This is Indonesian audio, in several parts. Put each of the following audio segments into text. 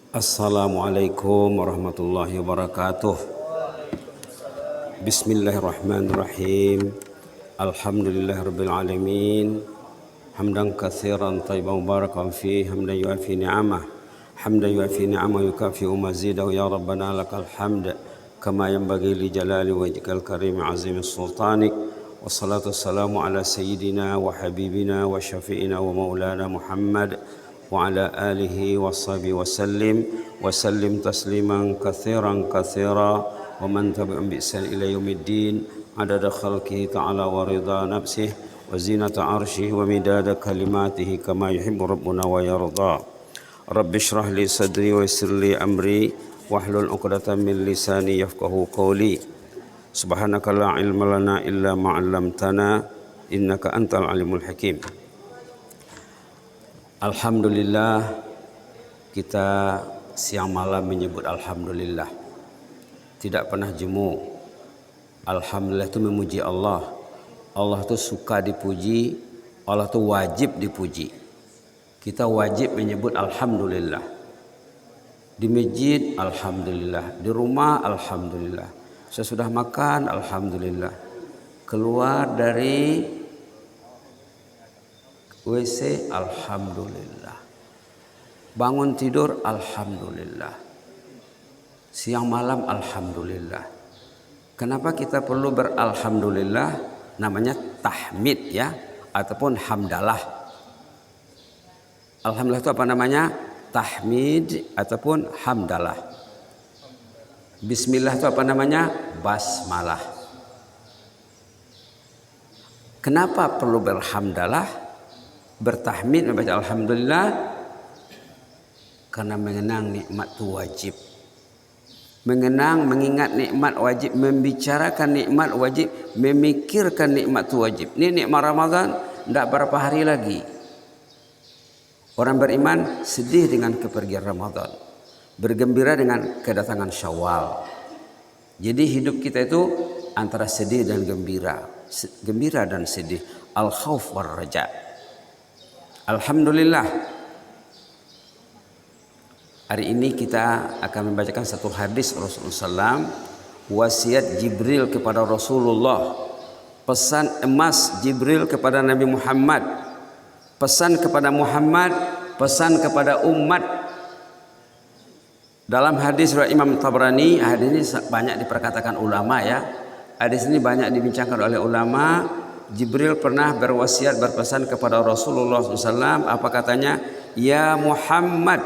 Assalamualaikum warahmatullahi wabarakatuh. Bismillahirrahmanirrahim. Alhamdulillahirabbil alamin. Hamdan katsiran thayyiban mubarakan fihi hamdan yuafi ni'amah. Hamdan yuafi ni'amah yukafi'u mazidahu ya rabbana lakal hamd kama yanbaghi li jalali wajhikal karim azim sultanik. Wassalatu wassalamu ala sayyidina wa habibina wa syafi'ina wa maulana Muhammad wa ala alihi wa sahbihi wa sallim tasliman katsiran katsira wa man tabi'ahum bi ihsan ila yaumiddin adada khalqihi ta'ala wa ridha nafsihi wa zinata arshihi wa midada kalimatihi kama yuhibbu rabbuna wa yarda. Rabbi shrah li sadri wa yassir li amri wahlul 'uqdatam min lisani yafqahu qawli. Subhanaka la ilma lana illa ma 'allamtana innaka antal alimul hakim. Alhamdulillah, kita siang malam menyebut alhamdulillah. Tidak pernah jemu. Alhamdulillah itu memuji Allah. Allah itu suka dipuji, Allah itu wajib dipuji. Kita wajib menyebut alhamdulillah. Di masjid alhamdulillah, di rumah alhamdulillah. Sesudah makan alhamdulillah. Keluar dari WC alhamdulillah. Bangun tidur alhamdulillah. Siang malam alhamdulillah. Kenapa kita perlu beralhamdulillah? Namanya tahmid ya, ataupun hamdalah. Alhamdulillah itu apa namanya? Tahmid ataupun hamdalah. Bismillah itu apa namanya? Basmalah. Kenapa perlu berhamdalah? Bertahmid membaca alhamdulillah? Karena mengenang nikmat itu wajib. Mengenang, mengingat nikmat wajib, membicarakan nikmat wajib, memikirkan nikmat itu wajib. Ini nikmat Ramadan tidak berapa hari lagi. Orang beriman sedih dengan kepergian Ramadan, bergembira dengan kedatangan Syawal. Jadi hidup kita itu antara sedih dan gembira, gembira dan sedih, al khauf war raja. Alhamdulillah. Hari ini kita akan membacakan satu hadis Rasulullah SAW, wasiat Jibril kepada Rasulullah, pesan emas Jibril kepada Nabi Muhammad, pesan kepada Muhammad, pesan kepada umat. Dalam hadis riwayat Imam Tabrani, hadis ini banyak diperkatakan ulama ya. Hadis ini banyak dibincangkan oleh ulama. Jibril pernah berwasiat, berpesan kepada Rasulullah SAW. Apa katanya? Ya Muhammad,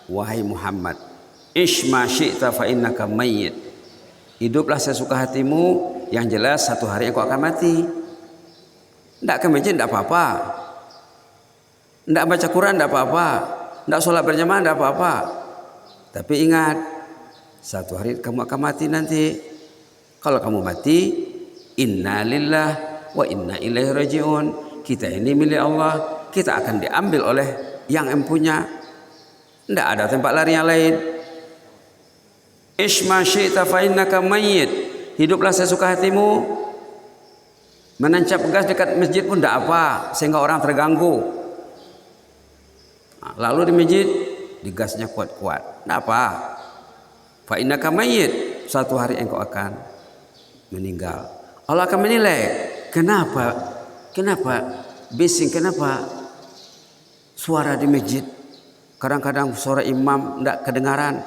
wahai Muhammad, ishma syi'ta fa innaka mayyit. Hiduplah sesuka hatimu, yang jelas satu hari engkau akan mati. Tidak ke masjid tidak apa-apa, tidak baca Quran tidak apa-apa, tidak sholat berjamaah tidak apa-apa. Tapi ingat, satu hari kamu akan mati nanti. Kalau kamu mati, inna lillah wa inna ilaihi raji'un. Kita ini milik Allah, kita akan diambil oleh yang empunya. Tidak ada tempat lari yang lain. Ishma syi'ta fa innaka mayyit. Hiduplah sesuka hatimu. Menancap gas dekat masjid pun tidak apa, sehingga orang terganggu. Nah, lalu di masjid digasnya kuat-kuat. Tidak apa. Fa innaka mayyit. Satu hari engkau akan meninggal. Allah akan menilai. Kenapa? Bising, kenapa suara di masjid? Kadang-kadang suara imam tidak kedengaran.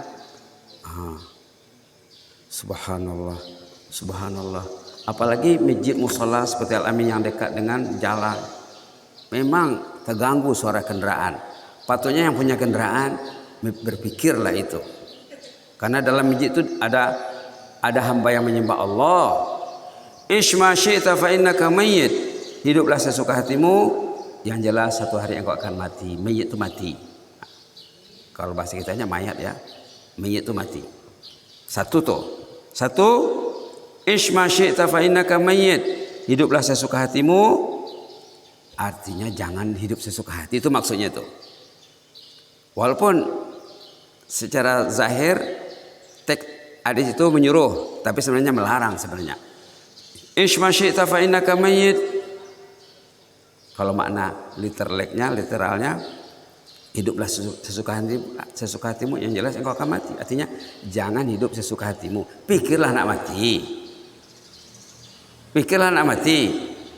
Subhanallah, subhanallah. Apalagi masjid musola seperti Al-Amin yang dekat dengan jalan. Memang terganggu suara kendaraan. Patutnya yang punya kendaraan berpikirlah itu. Karena dalam masjid itu ada hamba yang menyembah Allah. Ishma syi'ta fa innaka mayyit. Hiduplah sesuka hatimu, yang jelas satu hari engkau akan mati. Mayyit itu mati. Kalau bahasa kitanya mayat ya. Mayyit itu mati. Satu, ishma syi'ta fa innaka mayyit. Hiduplah sesuka hatimu. Artinya jangan hidup sesuka hati, itu maksudnya itu. Walaupun secara zahir teks hadis itu menyuruh, tapi sebenarnya melarang sebenarnya. Ishma syi'ta fa innaka mayyit. Kalau makna literalnya Hiduplah sesuka hatimu, yang jelas engkau akan mati. Artinya jangan hidup sesuka hatimu. Pikirlah nak mati. Pikirlah nak mati.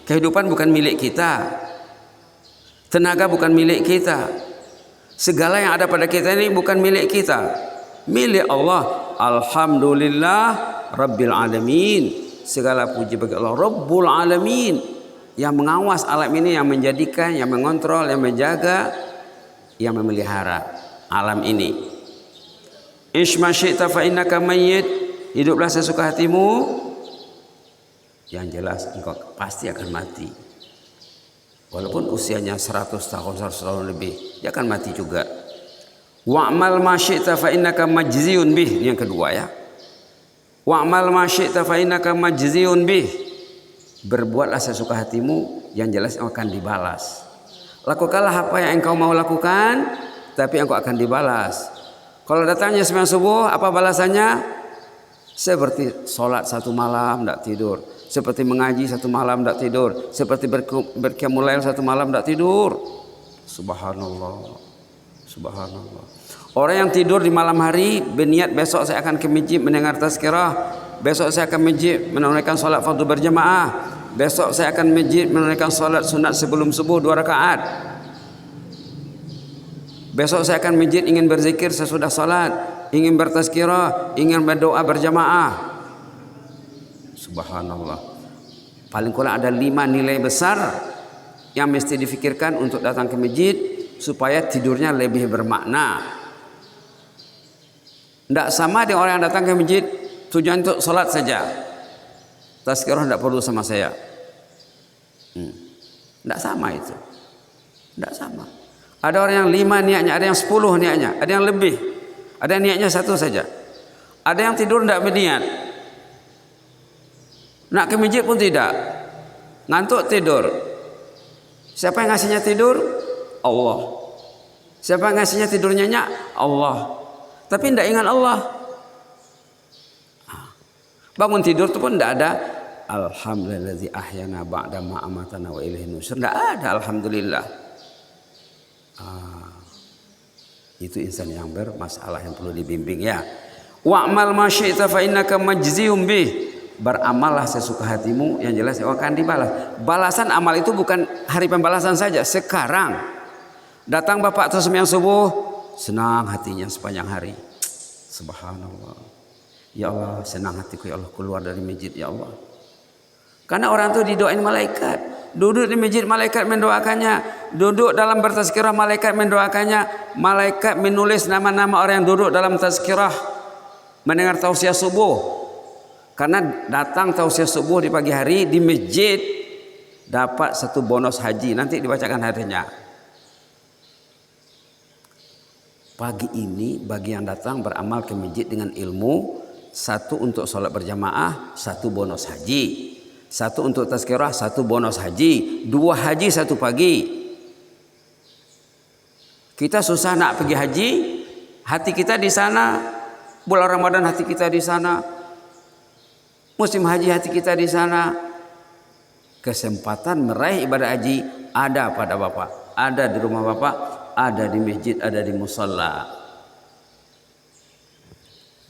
Kehidupan bukan milik kita. Tenaga bukan milik kita. Segala yang ada pada kita ini bukan milik kita. Milik Allah. Alhamdulillah Rabbil Alamin. Segala puji bagi Allah Rabbul Alamin, yang mengawas alam ini, yang menjadikan, yang mengontrol, yang menjaga, yang memelihara alam ini. Ishma syi'ta fa innaka mayyit. Hiduplah sesuka hatimu, yang jelas engkau pasti akan mati. Walaupun usianya 100 tahun, 100 tahun lebih, dia akan mati juga. Wa'mal ma syi'ta fa innaka majziyun bih. Yang kedua ya. Wa'mal ma syi'ta fa innaka majziyun bih. Berbuatlah sesuka hatimu, yang jelas engkau akan dibalas. Lakukanlah apa yang engkau mau lakukan, tapi engkau akan dibalas. Kalau datangnya sembahyang subuh, apa balasannya? Seperti sholat satu malam tidak tidur, seperti mengaji satu malam tidak tidur, seperti berqiyamul lail satu malam tidak tidur. Subhanallah, subhanallah. Orang yang tidur di malam hari berniat besok saya akan ke masjid mendengar tazkirah, besok saya akan masjid menunaikan sholat fardu berjamaah, besok saya akan masjid menunaikan sholat sunat sebelum subuh 2 rakaat, besok saya akan masjid ingin berzikir sesudah sholat, ingin bertazkirah, ingin berdoa berjamaah. Subhanallah. Paling kurang ada 5 nilai besar yang mesti difikirkan untuk datang ke masjid supaya tidurnya lebih bermakna. Tidak sama dengan orang yang datang ke masjid tujuan untuk sholat saja. Tazkirah tidak perlu sama saya. Tidak sama itu. Tidak sama. Ada orang yang 5 niatnya, ada yang 10 niatnya, ada yang lebih. Ada yang niatnya 1 saja. Ada yang tidur tidak berniat. Nak ke masjid pun tidak. Ngantuk tidur. Siapa yang ngasihnya tidur? Allah. Siapa yang ngasihnya tidur nyenyak? Allah. Tapi tidak ingat Allah. Bangun tidur itu pun tidak ada alhamdulillazi ahyana ba'da ma amatana wa ilaihi nusyur. Tidak ada alhamdulillah. Itu insan yang bermasalah, yang perlu dibimbing ya. Wa'mal ma syi'ta fa innaka majziyum bih. Beramallah sesuka hatimu, yang jelas akan dibalas. Balasan amal itu bukan hari pembalasan saja. Sekarang datang bapak terus sembahyang subuh, senang hatinya sepanjang hari. Subhanallah. Ya Allah, senang hatiku ya Allah keluar dari masjid ya Allah. Karena orang itu didoain malaikat. Duduk di masjid malaikat mendoakannya. Duduk dalam bertazkirah malaikat mendoakannya. Malaikat menulis nama-nama orang yang duduk dalam tazkirah, mendengar tausiah subuh. Karena datang tausiah subuh di pagi hari di masjid dapat 1 bonus haji. Nanti dibacakan hadiahnya. Pagi ini bagi yang datang beramal ke masjid dengan ilmu, 1 untuk sholat berjamaah, 1 bonus haji. 1 untuk tazkirah, 1 bonus haji. 2 haji 1 pagi. Kita susah nak pergi haji, hati kita di sana. Bulan Ramadan hati kita di sana. Musim haji hati kita di sana. Kesempatan meraih ibadah haji ada pada Bapak, ada di rumah Bapak, ada di masjid, ada di musalla.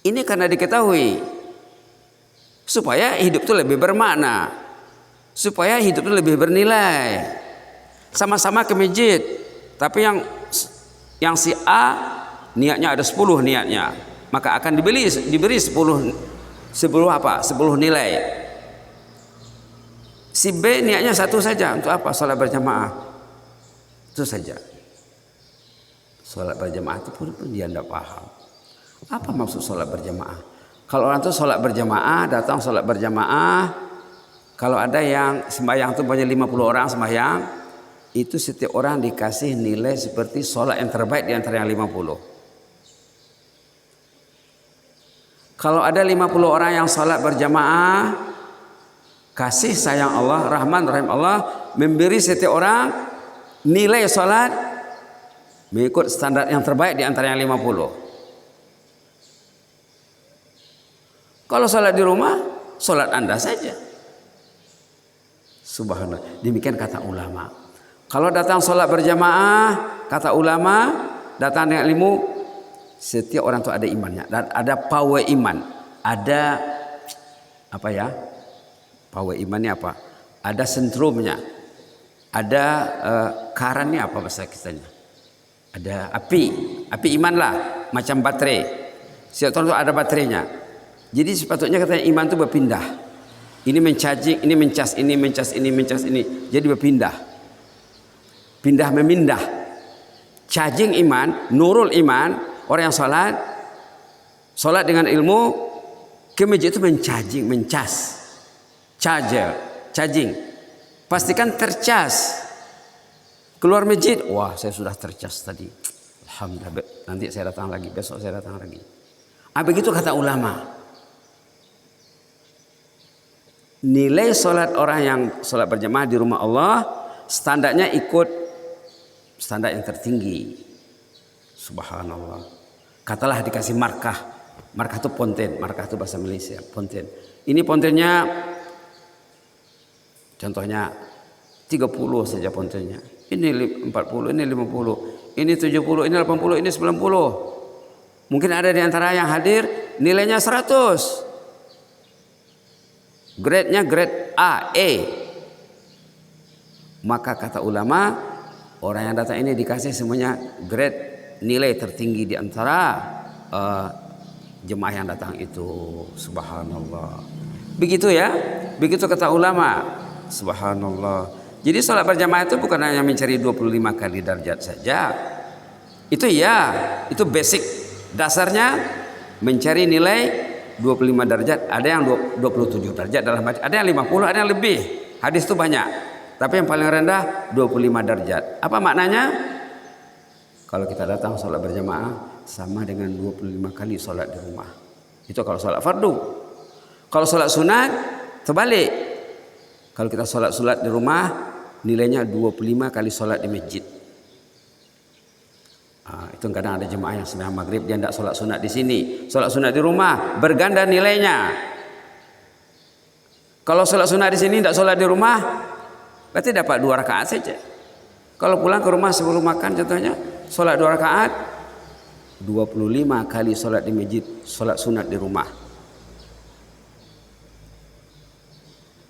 Ini karena diketahui supaya hidup itu lebih bermakna, supaya hidup itu lebih bernilai. Sama-sama ke masjid, tapi yang si A niatnya ada 10 niatnya, maka akan diberi 10 apa? 10 nilai. Si B niatnya 1 saja, untuk apa? Salat berjamaah. Itu saja. Salat berjamaah itu pun dia tidak paham. Apa maksud salat berjamaah? Kalau orang itu salat berjamaah, datang salat berjamaah. Kalau ada yang sembahyang itu banyak 50 orang sembahyang, itu setiap orang dikasih nilai seperti salat yang terbaik di antara yang 50. Kalau ada 50 orang yang salat berjamaah, kasih sayang Allah, Rahman Rahim Allah memberi setiap orang nilai salat mengikut standar yang terbaik di antara yang 50. Kalau salat di rumah, salat Anda saja. Subhanallah. Demikian kata ulama. Kalau datang salat berjamaah, kata ulama, datang dengan ilmu, setiap orang itu ada imannya dan ada power iman. Ada apa ya? Power imannya apa? Ada sentrumnya. Ada karannya apa bahasa kitanya? Ada api iman lah, macam baterai. Setiap orang itu ada baterainya. Jadi sepatutnya katanya iman itu berpindah. Ini mencacing, ini mencas, ini mencas, ini mencas, ini. Jadi berpindah. Pindah memindah. Charging iman, nurul iman, orang yang salat dengan ilmu, ke masjid itu mencharging, mencas. Charging. Pastikan tercas. Keluar masjid, wah saya sudah tercas tadi. Alhamdulillah, nanti saya datang lagi, besok saya datang lagi. Begitu kata ulama. Nilai solat orang yang solat berjamaah di rumah Allah standarnya ikut standar yang tertinggi. Subhanallah. Katalah dikasih markah. Markah itu ponten. Markah itu bahasa Malaysia. Ponten. Ini pontennya contohnya 30 saja pontennya. Ini 40, ini 50, ini 70, ini 80, ini 90. Mungkin ada di antara yang hadir nilainya 100. Grade-nya grade A. Maka kata ulama, orang yang datang ini dikasih semuanya grade nilai tertinggi di antara jemaah yang datang itu. Subhanallah. Begitu ya. Begitu kata ulama. Subhanallah. Jadi salat berjamaah itu bukan hanya mencari 25 kali darjat saja. Itu ya, itu basic. Dasarnya mencari nilai 25 derajat, ada yang 27 derajat dalam hadis, ada yang 50, ada yang lebih. Hadis itu banyak. Tapi yang paling rendah 25 derajat. Apa maknanya? Kalau kita datang sholat berjamaah sama dengan 25 kali sholat di rumah. Itu kalau sholat fardu. Kalau sholat sunat terbalik. Kalau kita sholat di rumah nilainya 25 kali sholat di masjid. Itu kadang ada jemaah yang sembahyang maghrib dia tidak sholat sunat di sini, sholat sunat di rumah, berganda nilainya. Kalau sholat sunat di sini tidak sholat di rumah, berarti dapat 2 rakaat saja. Kalau pulang ke rumah sebelum makan contohnya sholat 2 rakaat, 25 kali sholat di masjid, sholat sunat di rumah.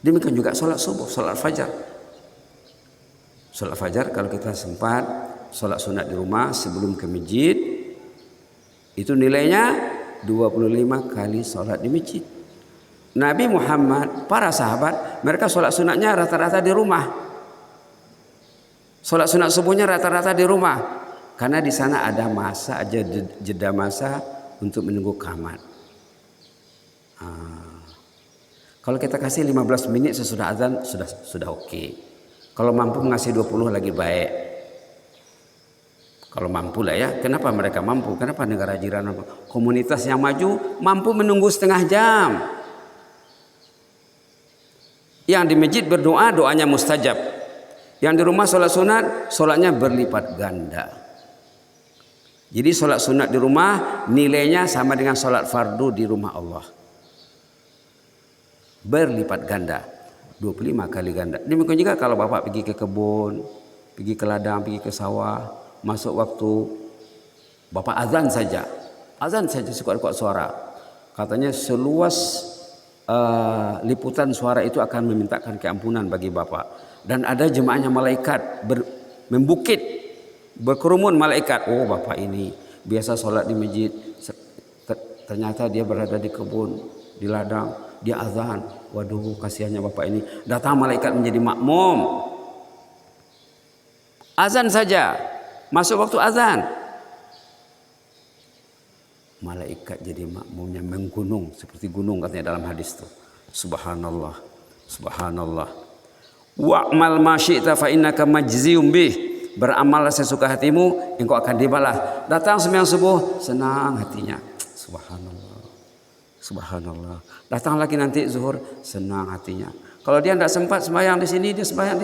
Demikian juga sholat subuh, sholat fajar. Sholat fajar kalau kita sempat sholat sunat di rumah sebelum ke masjid, itu nilainya 25 kali sholat di masjid. Nabi Muhammad, para sahabat, mereka sholat sunatnya rata-rata di rumah. Sholat sunat subuhnya rata-rata di rumah. Karena di sana ada masa aja, jeda masa untuk menunggu qamat. Kalau kita kasih 15 menit sesudah azan sudah oke. Kalau mampu ngasih 20 lagi baik. Kalau mampu lah ya. Kenapa mereka mampu? Kenapa negara jiran komunitas yang maju mampu menunggu setengah jam? Yang di masjid berdoa, doanya mustajab. Yang di rumah sholat sunat, sholatnya berlipat ganda. Jadi sholat sunat di rumah nilainya sama dengan sholat fardu di rumah Allah. Berlipat ganda. 25 kali ganda. Demikian juga kalau bapak pergi ke kebun, pergi ke ladang, pergi ke sawah, masuk waktu bapak azan saja sekuat-kuat suara. Katanya seluas liputan suara itu akan memintakan keampunan bagi bapak. Dan ada jemaahnya malaikat membukit, berkerumun malaikat. Oh bapak ini biasa sholat di masjid, ternyata dia berada di kebun, di ladang, dia azan. Waduh kasihannya bapak ini. Datang malaikat menjadi makmum. Azan saja, masuk waktu azan, malaikat jadi makmumnya menggunung seperti gunung katanya dalam hadis itu. Subhanallah, subhanallah. Wa'mal ma syi'ta fa innaka majziyum bih. Beramallah sesuka hatimu, engkau akan dibalas. Datang sembahyang subuh, senang hatinya. Subhanallah, subhanallah. Datang lagi nanti zuhur, senang hatinya. Kalau dia tidak sempat sembahyang di sini, dia sembahyang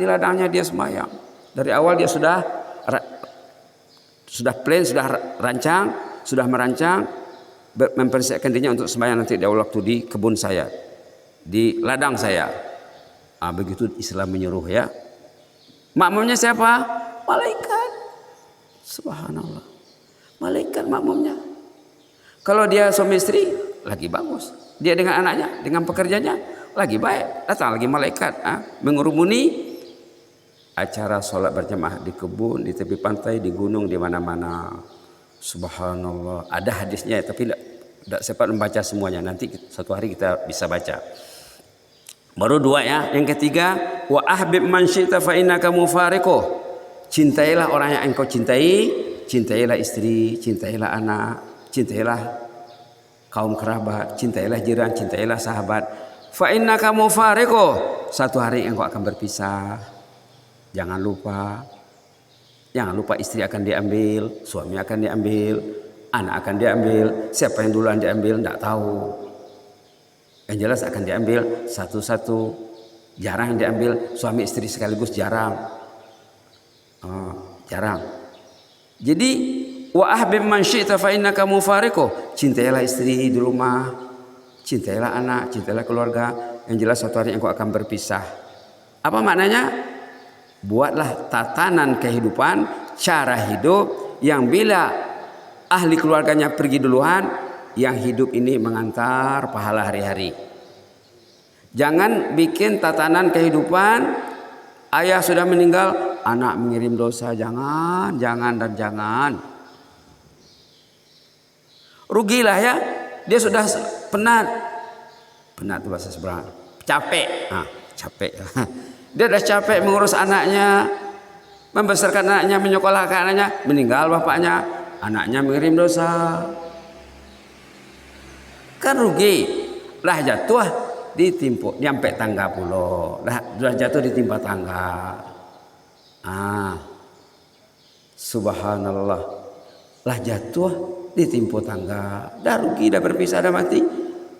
di ladangnya dia sembahyang. Dari awal dia sudah plan, sudah rancang, sudah merancang, mempersiapkan dirinya untuk sembahyang nanti di awal waktu di kebun saya, di ladang saya. Begitu Islam menyuruh ya. Makmumnya siapa? Malaikat. Subhanallah. Malaikat makmumnya. Kalau dia suami istri lagi bagus. Dia dengan anaknya, dengan pekerjanya lagi baik. Datang lagi malaikat mengurumuni acara sholat berjamaah di kebun, di tepi pantai, di gunung, di mana-mana. Subhanallah. Ada hadisnya tapi tidak sempat membaca semuanya. Nanti satu hari kita bisa baca. Baru 2 ya. Yang ketiga, wa ahbib man syi'ta fa innaka mufariquh. Cintailah orang yang engkau cintai, cintailah istri, cintailah anak, cintailah kaum kerabat, cintailah jiran, cintailah sahabat. Fa innaka mufariquh. Satu hari engkau akan berpisah. Jangan lupa istri akan diambil, suami akan diambil, anak akan diambil. Siapa yang duluan diambil tidak tahu. Yang jelas akan diambil satu-satu. Jarang yang diambil suami istri sekaligus, jarang. Jarang. Jadi wa ahbib man syi'ta fa innaka mufariquh. Cintailah istri di rumah, cintailah anak, cintailah keluarga. Yang jelas suatu hari engkau akan berpisah. Apa maknanya? Buatlah tatanan kehidupan, cara hidup yang bila ahli keluarganya pergi duluan, yang hidup ini mengantar pahala hari-hari. Jangan bikin tatanan kehidupan ayah sudah meninggal, anak mengirim dosa. Jangan dan jangan. Rugilah ya. Dia sudah penat itu bahasa seberang. Capek. Capek. Dia sudah capek mengurus anaknya, membesarkan anaknya, menyekolahkan anaknya, meninggal bapaknya, anaknya mengirim dosa. Kan rugi. Lah jatuh ditimpa, nyampe tangga pulau. Lah jatuh ditimpa tangga. Subhanallah. Lah jatuh ditimpa tangga. Dah rugi, dah berpisah, dah mati.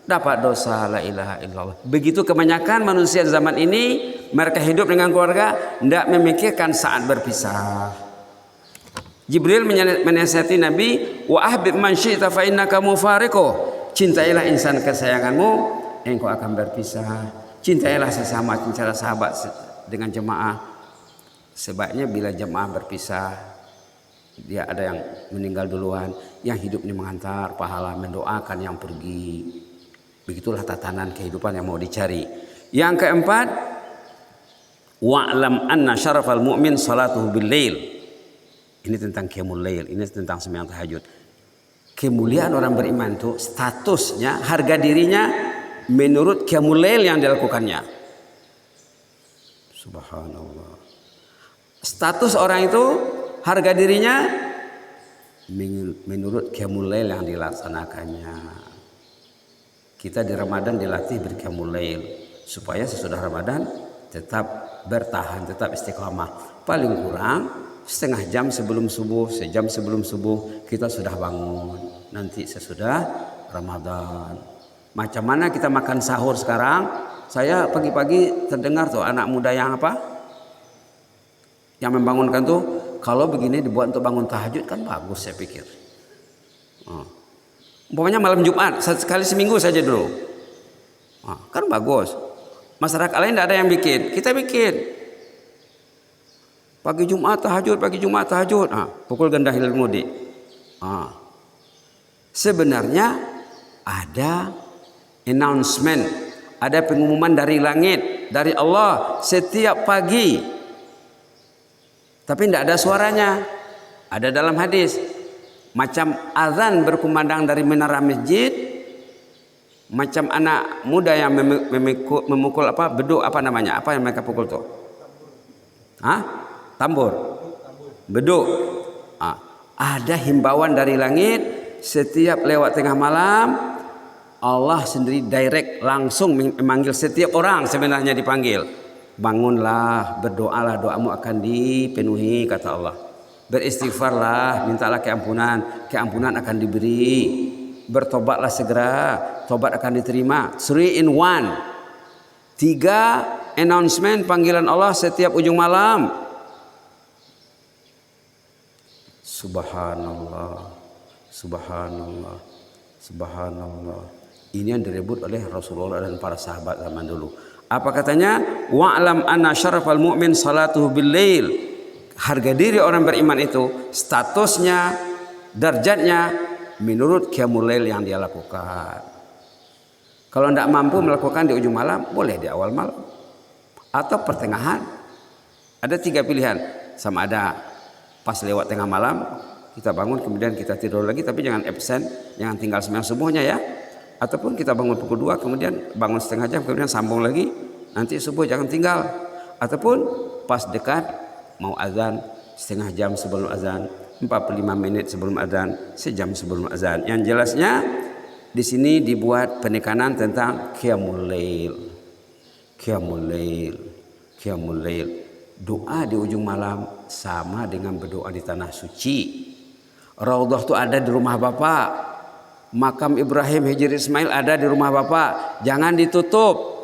Dapat dosa, la ilaha illallah. Begitu kebanyakan manusia zaman ini, mereka hidup dengan keluarga, tidak memikirkan saat berpisah. Jibril menasihati Nabi, wa ahbib man syi'ta fa innaka mufariquh. Cintailah insan kesayanganmu, engkau akan berpisah. Cintailah sesama, cintailah sahabat dengan jemaah. Sebaiknya bila jemaah berpisah, dia ada yang meninggal duluan, yang hidup ini mengantar pahala, mendoakan yang pergi. Begitulah tatanan kehidupan yang mau dicari. Yang keempat, wa'lam anna syarafal mu'min salatuhu bil lail. Ini tentang qiyamul lail, ini tentang sembahyang tahajud. Kemuliaan orang beriman itu statusnya, harga dirinya menurut qiyamul lail yang dilakukannya. Subhanallah. Status orang itu harga dirinya menurut qiyamul lail yang dilaksanakannya. Kita di Ramadan dilatih berqiyamul lail supaya sesudah Ramadan tetap bertahan, tetap istiqamah. Paling kurang setengah jam sebelum subuh, sejam sebelum subuh kita sudah bangun. Nanti sesudah Ramadan. Macam mana kita makan sahur sekarang? Saya pagi-pagi terdengar tuh anak muda yang apa? Yang membangunkan tuh, kalau begini dibuat untuk bangun tahajud kan bagus saya pikir. Umpamanya malam Jumat, sekali seminggu saja dulu. Kan bagus. Masyarakat lain tidak ada yang bikin, kita bikin. Pagi Jumat tahajud, pukul ganda hilal mudi. Sebenarnya ada announcement, ada pengumuman dari langit, dari Allah setiap pagi. Tapi tidak ada suaranya. Ada dalam hadis. Macam azan berkumandang dari menara masjid, macam anak muda yang memukul apa beduk, apa namanya, apa yang mereka pukul tuh? Tambur, beduk. Ada himbauan dari langit setiap lewat tengah malam. Allah sendiri direct langsung memanggil setiap orang, sebenarnya dipanggil. Bangunlah, berdoalah, doamu akan dipenuhi, kata Allah. Beristighfarlah, mintalah keampunan akan diberi. Bertobatlah segera, tobat akan diterima. 3 in 1. 3 announcement panggilan Allah setiap ujung malam. Subhanallah, subhanallah, subhanallah. Ini yang direbut oleh Rasulullah dan para sahabat zaman dulu. Apa katanya? Wa'lam anna syarafal mu'min salatuhu bil lail. harga diri orang beriman itu, statusnya, derajatnya menurut qiyamul lail yang dia lakukan. Kalau tidak mampu melakukan di ujung malam, boleh di awal malam atau pertengahan. Ada 3 pilihan, sama ada pas lewat tengah malam kita bangun kemudian kita tidur lagi, tapi jangan absen, jangan tinggal sembahyang subuhnya ya. Ataupun kita bangun pukul 2 kemudian bangun setengah jam kemudian sambung lagi, nanti subuh jangan tinggal. Ataupun pas dekat mau azan, setengah jam sebelum azan, 45 menit sebelum azan, sejam sebelum azan. Yang jelasnya di sini dibuat penekanan tentang qiyamul lail. Qiyamul lail, qiyamul lail. Doa di ujung malam sama dengan berdoa di tanah suci. Raudhah itu ada di rumah Bapak. Makam Ibrahim Hijri Ismail ada di rumah Bapak. Jangan ditutup.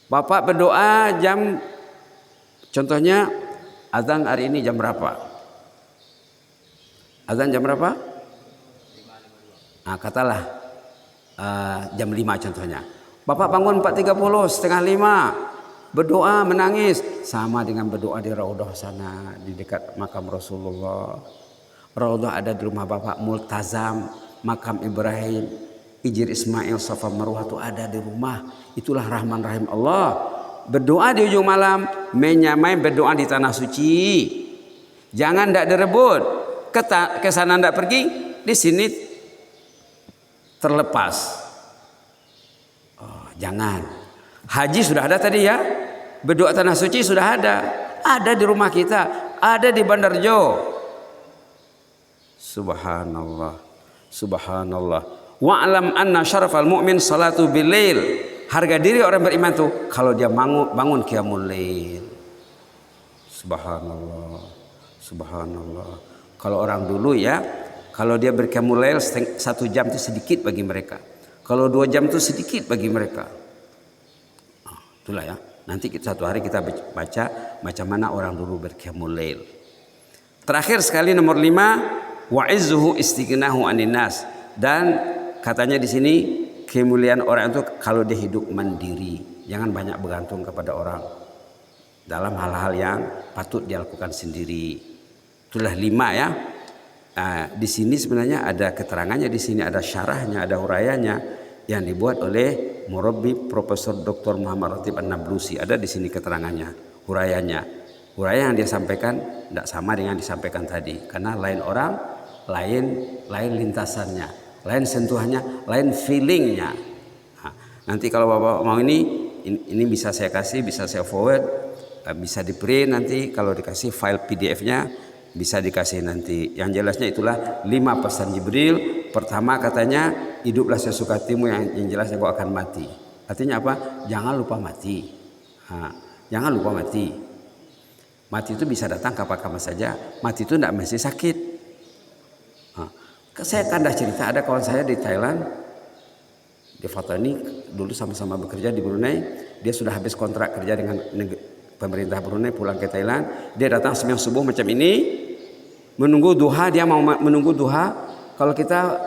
Bapak berdoa jam, contohnya azan hari ini jam berapa? Azan jam berapa? Nah, katalah jam 5 contohnya. Bapak bangun 4.30, setengah 5. Berdoa menangis sama dengan berdoa di Raudhah sana di dekat makam Rasulullah. Raudhah ada di rumah Bapak, multazam makam Ibrahim Hijri Ismail Safa Marwah itu ada di rumah. Itulah rahman rahim Allah. Berdoa di ujung malam menyamai berdoa di tanah suci. Jangan tidak direbut. Ke sana tidak pergi, di sini terlepas. Oh, jangan. Haji sudah ada tadi ya. Berdoa tanah suci sudah ada. Ada di rumah kita, ada di Bandarjo. Subhanallah. Subhanallah. Wa'lam anna syarafal mu'min salatu bilail. Harga diri orang beriman tuh kalau dia bangun qiyamul lail. Subhanallah. Subhanallah. Kalau orang dulu ya, kalau dia berqiyamul lail 1 jam itu sedikit bagi mereka. Kalau 2 jam itu sedikit bagi mereka. Itulah ya. Nanti satu hari kita baca macam mana orang dulu berqiyamul lail. Terakhir sekali nomor 5, wa'izzuhu istighnahu anin nas. Dan katanya di sini kemuliaan orang itu kalau dia hidup mandiri, jangan banyak bergantung kepada orang dalam hal-hal yang patut dia lakukan sendiri. Itulah 5 ya. Di sini sebenarnya ada keterangannya, di sini ada syarahnya, ada huraiannya yang dibuat oleh Murabbi Profesor Dr. Muhammad Ratib An-Nablusi. Ada di sini keterangannya, huraiannya. Huraian yang dia sampaikan tidak sama dengan disampaikan tadi, karena lain orang, lain lintasannya, lain sentuhannya, lain feelingnya. Nanti kalau Bapak mau ini bisa saya kasih, bisa saya forward, bisa di print nanti kalau dikasih file PDF-nya bisa dikasih nanti. Yang jelasnya itulah 5 pesan Jibril. Pertama katanya, hiduplah sesuka hatimu, yang jelasnya kau akan mati. Artinya apa? Jangan lupa mati. Jangan lupa mati. Mati itu bisa datang kapan-kapan saja. Mati itu tidak mesti sakit. Saya kandah cerita, ada kawan saya di Thailand, di Fatani, dulu sama-sama bekerja di Brunei. Dia sudah habis kontrak kerja dengan pemerintah Brunei, pulang ke Thailand. Dia datang sembahyang subuh macam ini, menunggu duha. Dia mau menunggu duha. Kalau kita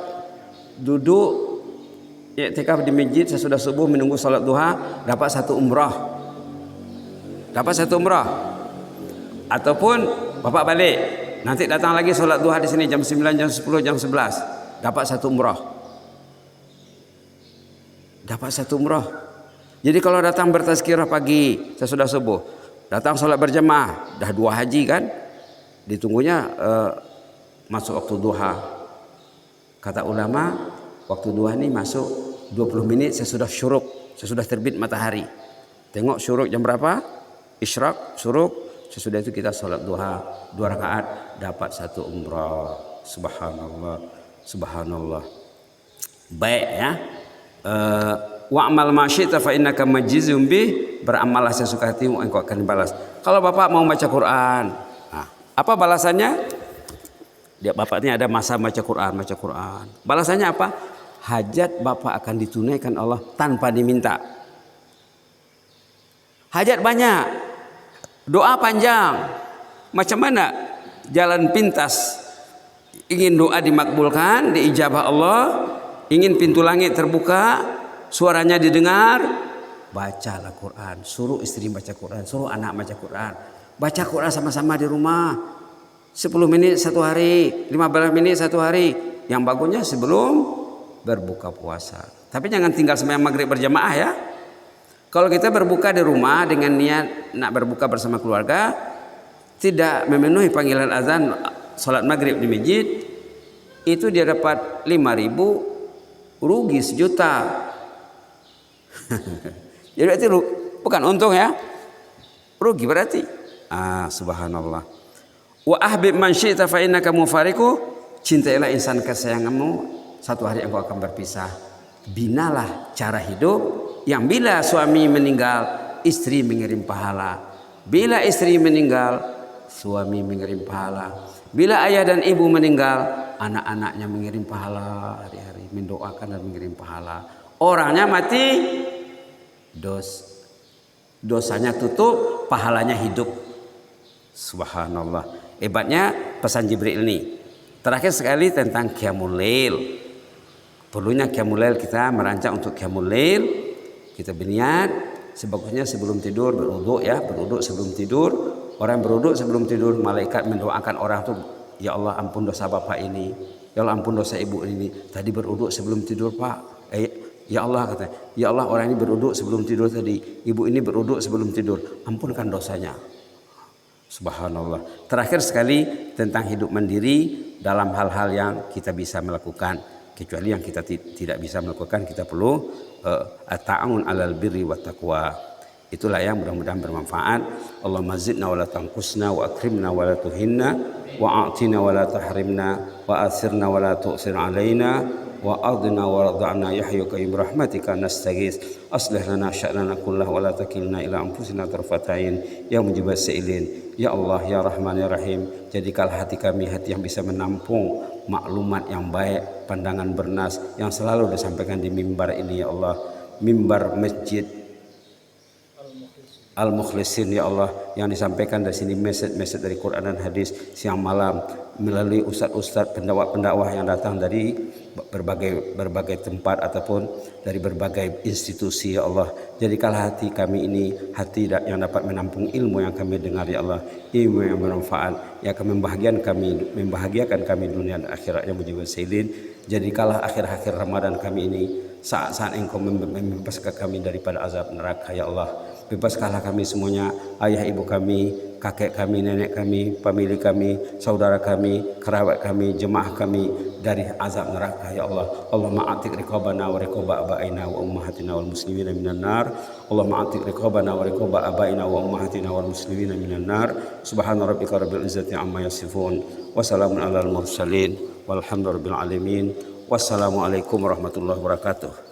duduk i'tikaf di masjid sesudah subuh menunggu salat duha, dapat 1 umrah. Dapat 1 umrah. Ataupun Bapak balik, nanti datang lagi salat duha di sini jam 9, jam 10, jam 11, dapat 1 umrah. Dapat 1 umrah. Jadi kalau datang bertazkirah pagi sesudah subuh, datang salat berjamaah, dah 2 haji kan? Ditunggunya masuk waktu duha. Kata ulama, waktu duha ini masuk 20 menit sesudah syuruk, sesudah terbit matahari. Tengok syuruk jam berapa? Isyraq, syuruk. Sesudah itu kita sholat duha 2 rakaat, dapat 1 umrah. Subhanallah, subhanallah. Baik ya. Wa'mal ma syi'ta fa innaka majzum bih. Beramallah sesuka hatimu, engkau akan dibalas. Kalau Bapak mau baca Quran, apa balasannya? Dia Bapaknya ada masa baca Quran. Balasannya apa? Hajat Bapak akan ditunaikan Allah tanpa diminta. Hajat banyak, doa panjang. Macam mana jalan pintas? Ingin doa dimakbulkan, diijabah Allah, ingin pintu langit terbuka, suaranya didengar, bacalah Quran. Suruh istri baca Quran, suruh anak baca Quran. Baca Quran sama-sama di rumah. 10 menit satu hari, 15 menit satu hari. Yang bagusnya sebelum berbuka puasa. Tapi jangan tinggal sembahyang maghrib berjamaah ya. Kalau kita berbuka di rumah dengan niat nak berbuka bersama keluarga, tidak memenuhi panggilan azan salat maghrib di masjid, itu dia dapat 5.000, rugi 1 juta. Jadi berarti bukan untung ya, rugi berarti. Subhanallah. Wa ahbib man syi'ta fa innaka mufariqu, cintailah insan kesayanganmu, satu hari engkau akan berpisah. Binalah cara hidup yang bila suami meninggal, istri mengirim pahala. Bila istri meninggal, suami mengirim pahala. Bila ayah dan ibu meninggal, anak-anaknya mengirim pahala hari-hari, mendoakan dan mengirim pahala. Orangnya mati, dosanya tutup, pahalanya hidup. Subhanallah. Hebatnya pesan Jibril ini. Terakhir sekali tentang Qiyamul Lail. Perlunya Qiyamul Lail, kita merancang untuk Qiyamul Lail. Kita berniat sebagusnya sebelum tidur berwudu ya, berwudu sebelum tidur. Orang berwudu sebelum tidur, malaikat mendoakan orang tuh, ya Allah ampun dosa bapak ini, ya Allah ampun dosa ibu ini. Tadi berwudu sebelum tidur Pak. Ya Allah katanya, ya Allah orang ini berwudu sebelum tidur tadi, ibu ini berwudu sebelum tidur, ampunkan dosanya. Subhanallah. Terakhir sekali tentang hidup mandiri dalam hal-hal yang kita bisa melakukan, kecuali yang kita tidak bisa melakukan, kita perlu at-ta'awun 'alal birri wat taqwa. Itulah yang mudah-mudahan bermanfaat. Allahumma zidna wa la tanqusna wa akrimna wa la tuhinna wa a'tina wa la tahrimna wa asirna wa la tu'sir alaina wa adna wa rada'na ya hayyu qayyum rahmatika nastaghis aslih lana sya'nana kullahu wa la takilna ila anfusina tarfatain ya mujibas sa'ilin. Ya Allah ya Rahman ya Rahim, jadikanlah hati kami hati yang bisa menampung maklumat yang baik, pandangan bernas yang selalu disampaikan di mimbar ini ya Allah, mimbar masjid Al-Mukhlisin ya Allah, yang disampaikan dari sini mesej-mesej dari Quran dan hadis siang malam melalui ustaz-ustaz pendakwah yang datang dari berbagai tempat ataupun dari berbagai institusi ya Allah. Jadikanlah hati kami ini hati yang dapat menampung ilmu yang kami dengar ya Allah, ilmu yang bermanfaat yang akan membahagiakan kami dunia dan akhirat yang mujibul sailin. Jadikanlah akhir-akhir Ramadan kami ini saat-saat Engkau membebaskan kami daripada azab neraka ya Allah. Bebaskanlah kami semuanya, ayah ibu kami, kakek kami, nenek kami, pemilik kami, saudara kami, kerabat kami, jemaah kami dari azab neraka ya Allah. Allahumma atik riqabana wa riqaba abaina wa ummahatina wal muslimina minan nar. Allahumma atik riqabana wa riqaba abaina wa ummahatina wal muslimina minan nar. Subhana rabbika rabbil izzati amma yasifun wa salamun alal mursalin walhamdulillahi rabbil alamin. Wassalamualaikum warahmatullahi wabarakatuh.